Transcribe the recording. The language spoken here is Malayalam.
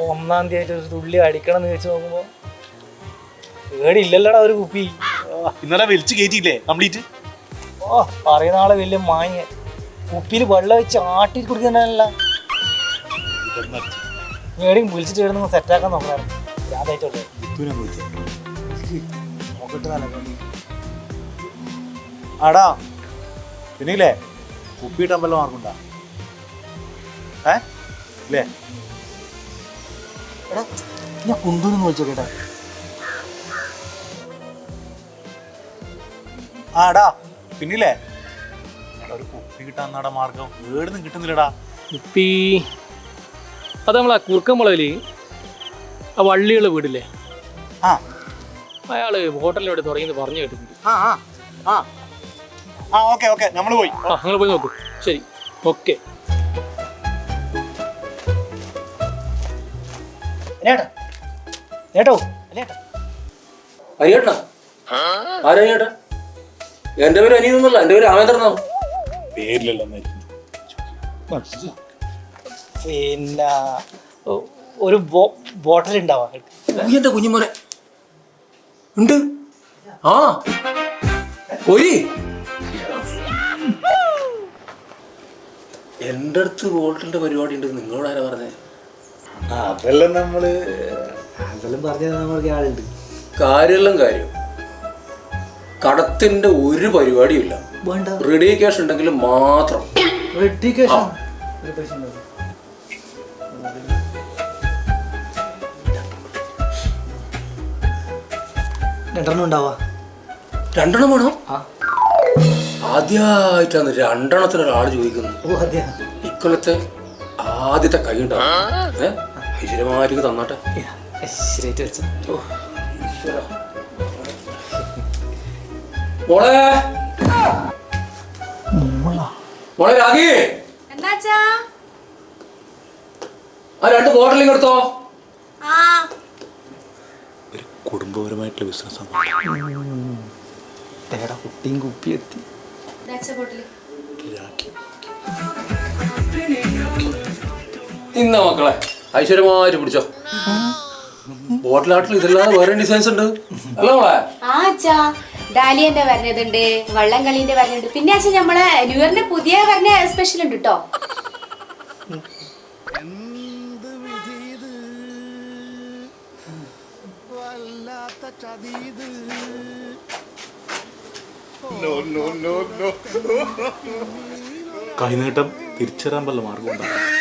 ഒന്നാം തീയതി ആയിട്ട് ഒരു തുള്ളി അടിക്കണം എന്ന് വെച്ച് നോക്കുമ്പോ ഏടില്ലല്ലടാ ഒരു കുപ്പി. ഇന്നലെ വലിച്ചു കയറ്റിയില്ലേ കംപ്ലീറ്റ്? ഓ പറയുന്ന ആളെ വലിയ മാങ്ങ. കുപ്പിയിൽ വെള്ളം വെച്ച് ആട്ടി കുടിക്കണല്ല. എവിടെയും വിളിച്ചിട്ട് എവിടെ സെറ്റാക്കാൻ നോക്കാറുണ്ട്. ഞാനായിട്ടുള്ളൂ ആടാ പിന്നില്ലേ കുപ്പി ഇട്ടാൻ വല്ല മാർക്കുണ്ടാ? ഇല്ലേ എടാ ഞാൻ കുന്തൂന്ന് വിളിച്ചോക്കേട്ടാ. ആടാ പിന്നില്ലേ എടാ ഒരു കുപ്പി കിട്ടാന്നാടാ മാർഗം ഏടുന്നും കിട്ടുന്നില്ലടാ. കുപ്പി അത് നമ്മളാ കുറുക്കമ്പളവില് ആ വള്ളിയുള്ള വീടില്ലേ, ആ അയാള് ഹോട്ടലിലൂടെ തുടങ്ങിയത് പറഞ്ഞു കേട്ടിട്ടുണ്ട്. ആ ആ ആ ഓക്കെ ഓക്കെ നമ്മൾ പോയി. ആ നിങ്ങൾ പോയി നോക്കൂ. ശരി ഓക്കെ. ഏട്ടോ അനിയേട്ടാ? ആരനിയേട്ടാ? എന്റെ പേര് അനിയെന്നല്ല, എന്റെ പേര് രാമേന്ദ്രനാണ്. പേരിലല്ലോ പിന്നെ ഒരു ബോട്ടിൽ ഉണ്ടാവാ എന്റെ കുഞ്ഞുമോനെ ഉണ്ട്. ആ ഒരി എന്റെ അടുത്ത് ബോട്ടിന്റെ പരിപാടി ഉണ്ട്. നിങ്ങളോട് ആരാ പറഞ്ഞേ? അതെല്ലാം നമ്മള് അതെല്ലാം പറഞ്ഞാൽ നമ്മൾക്ക് ആളുണ്ട്. കാര്യമെല്ലാം കാര്യം. കടത്തിന്റെ ഒരു പരിപാടിയും ഇല്ല. റെഡി ക്യാഷ് ഉണ്ടെങ്കിൽ മാത്രം. രണ്ടെണ്ണം ഉണ്ടാവാ. രണ്ടെണ്ണം വേണോ? ആദ്യമായിട്ടാണ് രണ്ടെണ്ണത്തിന് ഒരാൾ ചോദിക്കുന്നത്. ഇക്കൊല്ലത്തെ ആദ്യത്തെ കൈ ഉണ്ടാവും. ഐശ്വര്യമാർക്ക് തന്നാട്ടെ. മോളെ മോളെ രാഗി, ആ 2 ബോട്ടിലിങ് എടുത്തോ. ഒരു കുടുംബപരമായിട്ടുള്ള ബിസിനസ്സാണ്. കുട്ടിയും കുപ്പി എത്തി. ഇന്ന മക്കളെ ഐശ്വര്യമായിട്ട് പിടിച്ചോ. ബോട്ടിലാട്ടിൽ ഇതല്ലാതെ വേറെ ഡിസൈൻസ് ഉണ്ട് അല്ല മോളെ? ഡാലിയന്റെ വരുന്നതുണ്ട്, വള്ളം കളിന്റെ വരുന്നുണ്ട്. പിന്നെ അച്ഛൻ നമ്മളെ ന്യൂ ഇയറിന്റെ പുതിയ വരുന്ന സ്പെഷ്യൽ ഉണ്ട് കേട്ടോ. കൈനീട്ടം തിരിച്ചറിയാൻ വല്ല മാർഗം ഉണ്ടാകും.